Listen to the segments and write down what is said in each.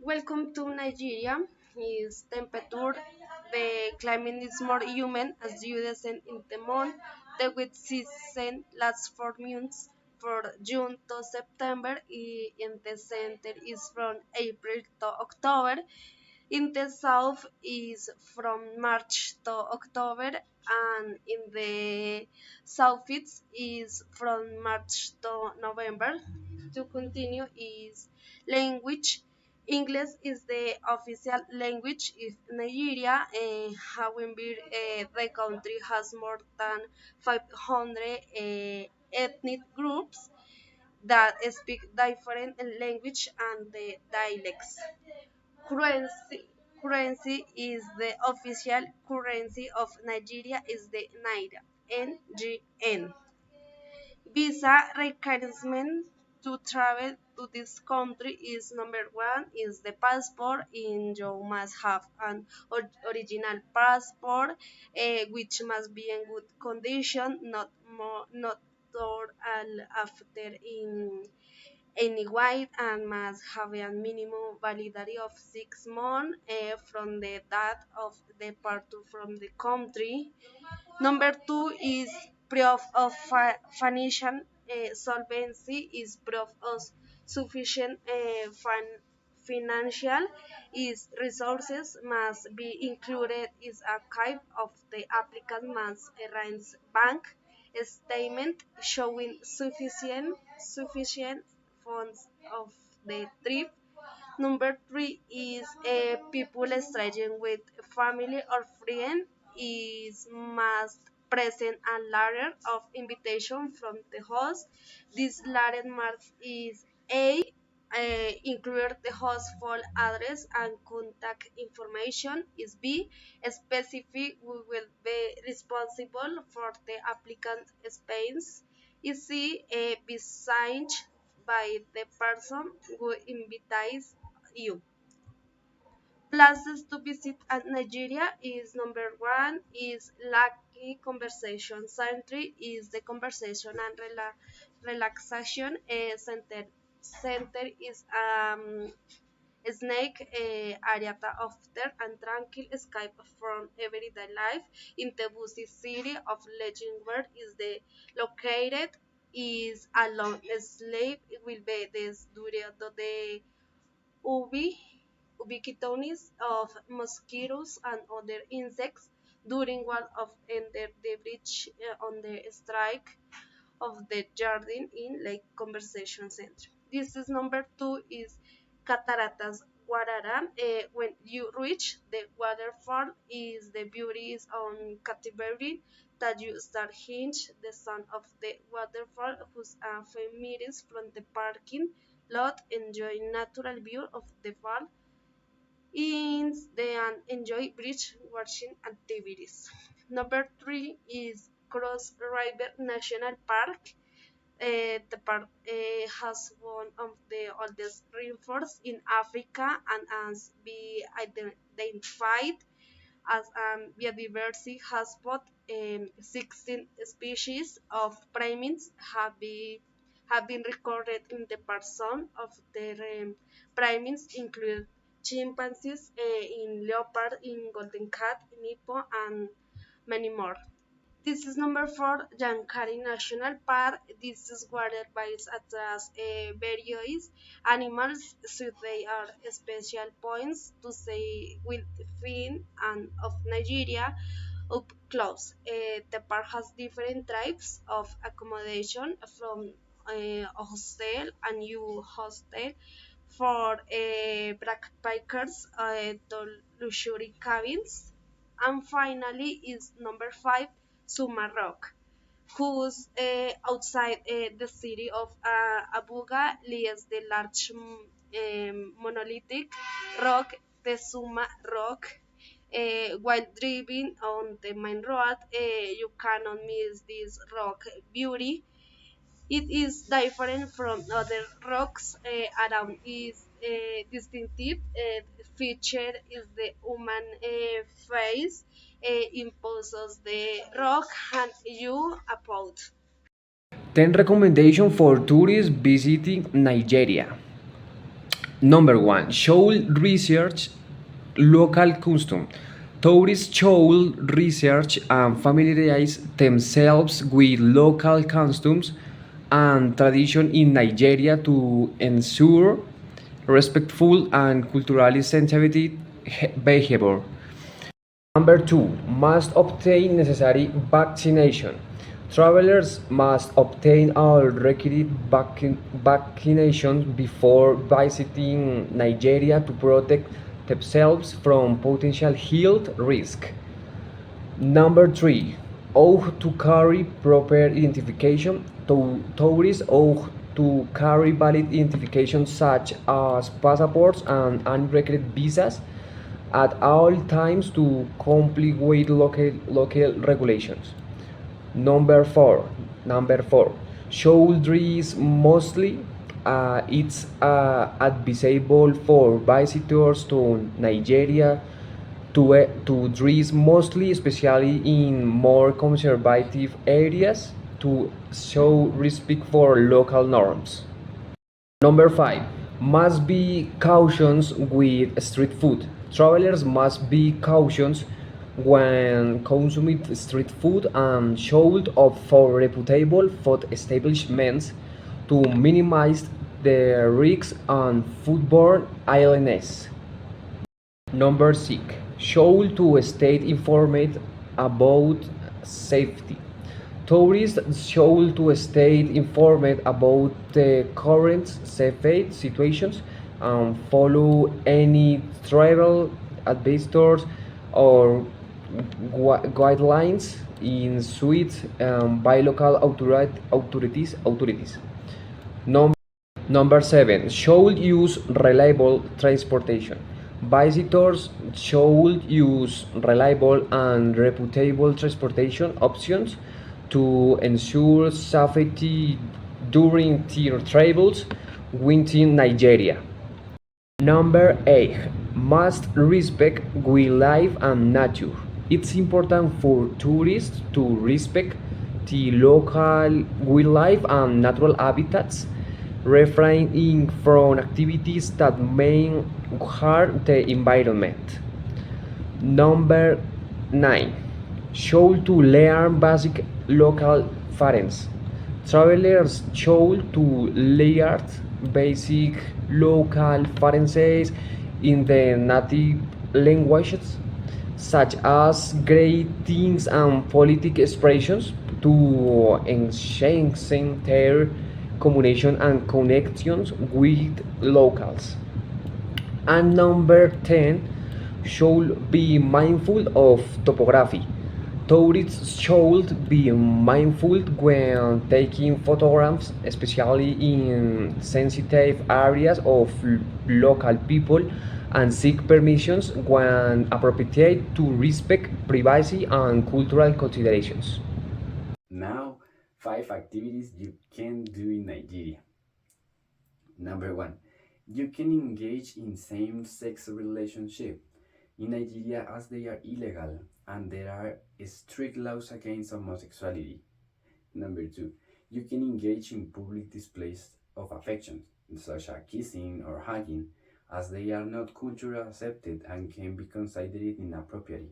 Welcome to Nigeria. Is temperature. The climate is more humid as you descend in the month. The wet season lasts 4 months, from June to September. In the center is from April to October. In the south is from March to October, and in the southeast is from March to November. To continue is language. English is the official language in Nigeria. However, the country has more than 500 ethnic groups that speak different language and the dialects. Currency is the official currency of Nigeria is the Naira, NGN. Visa requirement to travel to this country is number one is the passport. In you must have an original passport, which must be in good condition, not torn after in any white, and must have a minimum validity of 6 months from the date of departure from the country. Number two is proof of financial solvency is proof of sufficient financial is resources must be included is a type of the applicant must arrange bank statement showing sufficient funds of the trip. Number three is people staying with family or friend is must present a letter of invitation from the host. This letter mark is A. Include the host full address and contact information is B. Specific we will be responsible for the applicant expense is C. Be signed by the person who invites you. Places to visit at Nigeria is number one is Lucky Conversation Center is the conversation and relaxation center is snake area after and tranquil escape from everyday life in the busy city of Legendward is the located is along slave will be this during the ubi ubiquitons of mosquitoes and other insects during one of enter the bridge on the strike of the garden in Lake Conversation Center. This is number two is Cataratas Guarara. When you reach the waterfall, is the beauty is on category that you start hinge the sound of the waterfall whose 5 meters from the parking lot enjoy natural view of the fall in the and enjoy bridge watching activities. Number three is Cross River National Park. The park has one of the oldest rainforests in Africa and has been identified as a biodiversity hotspot. 16 species of primates have been recorded in the park zone. Of the primates include chimpanzees, in leopard, in golden cat, in hippo, and many more. This is number four, Yankari National Park. This is water bodies attracts various animals, so they are special points to see with fin and of Nigeria up close. The park has different types of accommodation from a hostel and new hostel for backpackers to luxury cabins. And finally is number five, Suma Rock, whose outside the city of Abuga lies the large monolithic rock, the Suma Rock. While driving on the main road, you cannot miss this rock beauty. It is different from other rocks around. Its distinctive feature is the human face imposes the rock and you about. 10 recommendation for tourists visiting Nigeria. Number one, should research local custom. Tourists should research and familiarize themselves with local customs and tradition in Nigeria to ensure respectful and culturally sensitive behavior. Number two, must obtain necessary vaccination. Travelers must obtain all requisite vaccinations before visiting Nigeria to protect themselves from potential health risk. Number three, ought to carry proper identification. Tourists ought to carry valid identification such as passports and unrestricted visas at all times to comply with local regulations. Number four, number four, shoulders mostly it's advisable for visitors to Nigeria to dress mostly, especially in more conservative areas, to show respect for local norms. Number five, must be cautious with street food. Travelers must be cautious when consuming street food and should opt for reputable food establishments to minimize the risks and foodborne illness. Number six, should to stay informed about safety. Tourists should to stay informed about the current safety situations and follow any travel advisors or guidelines in suite by local authorities. Number seven, should use reliable transportation. Visitors should use reliable and reputable transportation options to ensure safety during their travels within Nigeria. Number 8, must respect wildlife and nature. It's important for tourists to respect the local wildlife and natural habitats, refraining from activities that may harm the environment. Number 9, should to learn basic local phrases. Travelers should to learn basic local phrases in the native languages, such as greetings and politic expressions, to enhance their communication and connections with locals. And number 10, should be mindful of topography. Tourists should be mindful when taking photographs, especially in sensitive areas of local people, and seek permissions when appropriate to respect privacy and cultural considerations. Now, 5 activities you can do in Nigeria. Number one, you can engage in same-sex relationship in Nigeria as they are illegal and there are strict laws against homosexuality. Number two, you can engage in public displays of affection, such as kissing or hugging, as they are not culturally accepted and can be considered inappropriate.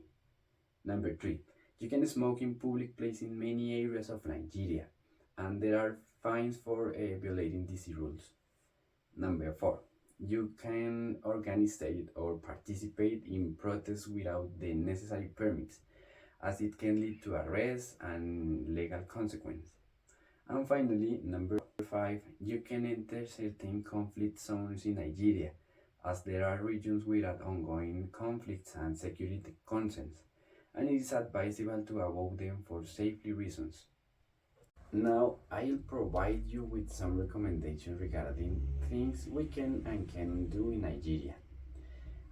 Number three, you can smoke in public places in many areas of Nigeria, and there are fines for violating these rules. Number four, you can organize or participate in protests without the necessary permits, as it can lead to arrest and legal consequences. And finally, number five, you can enter certain conflict zones in Nigeria, as there are regions with ongoing conflicts and security concerns, and it is advisable to avoid them for safety reasons. Now, I'll provide you with some recommendations regarding things we can and cannot do in Nigeria,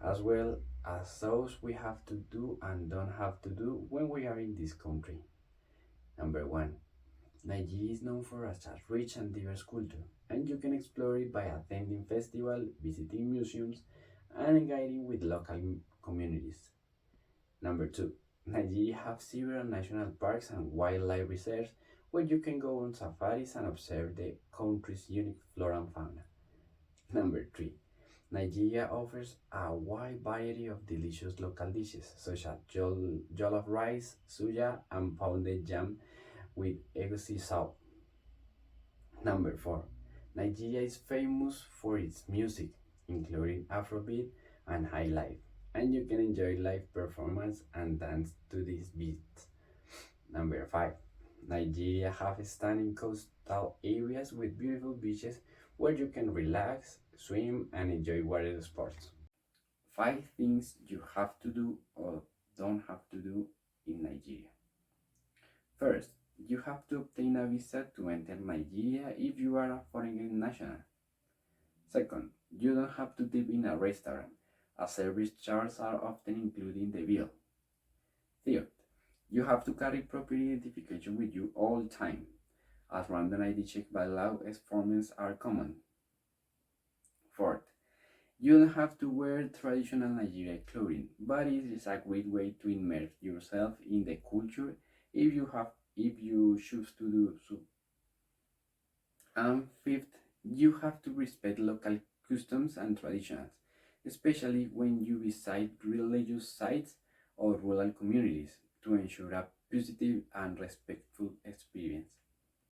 as well as those we have to do and don't have to do when we are in this country. Number one, Nigeria is known for a rich and diverse culture, and you can explore it by attending festivals, visiting museums, and engaging with local communities. Number two, Nigeria has several national parks and wildlife reserves where you can go on safaris and observe the country's unique flora and fauna. Number three, Nigeria offers a wide variety of delicious local dishes, such as jollof rice, suya, and pounded yam with egusi soup. Number 4. Nigeria is famous for its music, including Afrobeat and high life, and you can enjoy live performance and dance to these beats. Number 5. Nigeria have stunning coastal areas with beautiful beaches where you can relax, swim, and enjoy water sports. 5 things you have to do or don't have to do in Nigeria. First, you have to obtain a visa to enter Nigeria if you are a foreign national. Second, you don't have to tip in a restaurant, as service charges are often included in the bill. Third, you have to carry proper identification with you all time, as random ID check by law enforcement are common. Fourth, you don't have to wear traditional Nigerian clothing, but it is a great way to immerse yourself in the culture if you choose to do so. And fifth, you have to respect local customs and traditions, especially when you visit religious sites or rural communities to ensure a positive and respectful experience.